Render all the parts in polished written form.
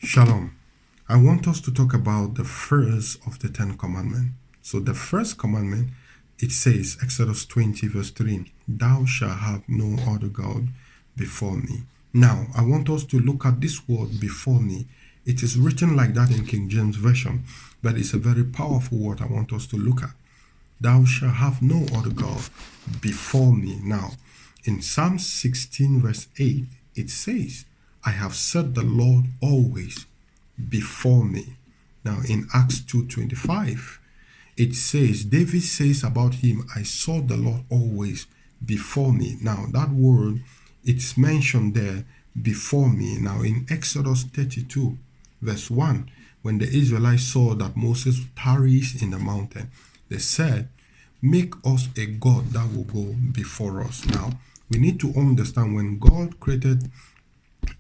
Shalom. I want us to talk about the first of the Ten Commandments. So the first commandment, it says, Exodus 20 verse 3, Thou shalt have no other God before me. Now, I want us to look at this word before me. It is written like that in King James Version, but it's a very powerful word I want us to look at. Thou shalt have no other God before me. Now, in Psalm 16 verse 8, it says, I have set the Lord always before me. Now, in Acts 2:25, it says, David says about him, I saw the Lord always before me. Now, that word, it's mentioned there, before me. Now, in Exodus 32 verse 1, when the Israelites saw that Moses tarries in the mountain, they said, make us a God that will go before us. Now, we need to understand when God created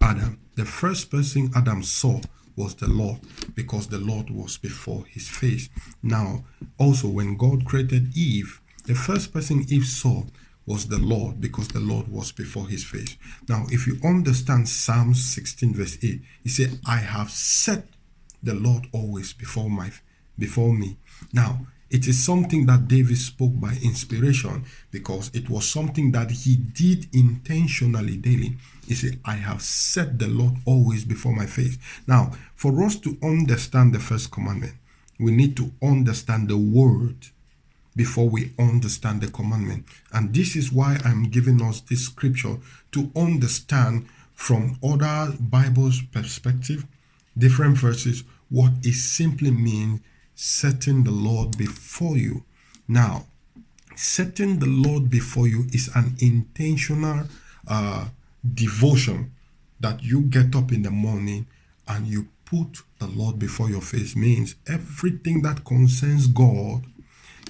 Adam, the first person Adam saw was the Lord, because the Lord was before his face. Now, also when God created Eve, the first person Eve saw was the Lord, because the Lord was before his face. Now, if you understand Psalm 16 verse 8, he said, I have set the Lord always before me. Now, it is something that David spoke by inspiration, because it was something that he did intentionally daily. He said, I have set the Lord always before my face. Now, for us to understand the first commandment, we need to understand the word before we understand the commandment. And this is why I'm giving us this scripture, to understand from other Bible's perspective, different verses, what it simply means setting the Lord before you. Now, setting the Lord before you is an intentional devotion that you get up in the morning and you put the Lord before your face. Means everything that concerns God,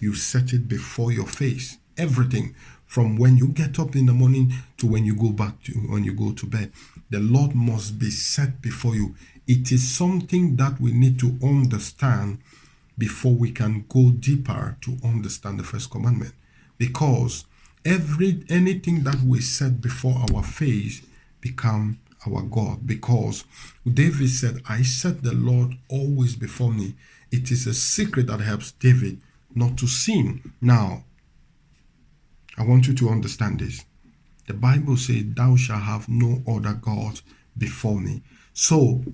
you set it before your face. Everything from when you get up in the morning to when you go to bed, the Lord must be set before you. It is something that we need to understand before we can go deeper to understand the first commandment, because anything that we set before our face become our God. Because David said, I set the Lord always before me. It is a secret that helps David not to sin. Now, I want you to understand this. The Bible says, thou shalt have no other God before me. So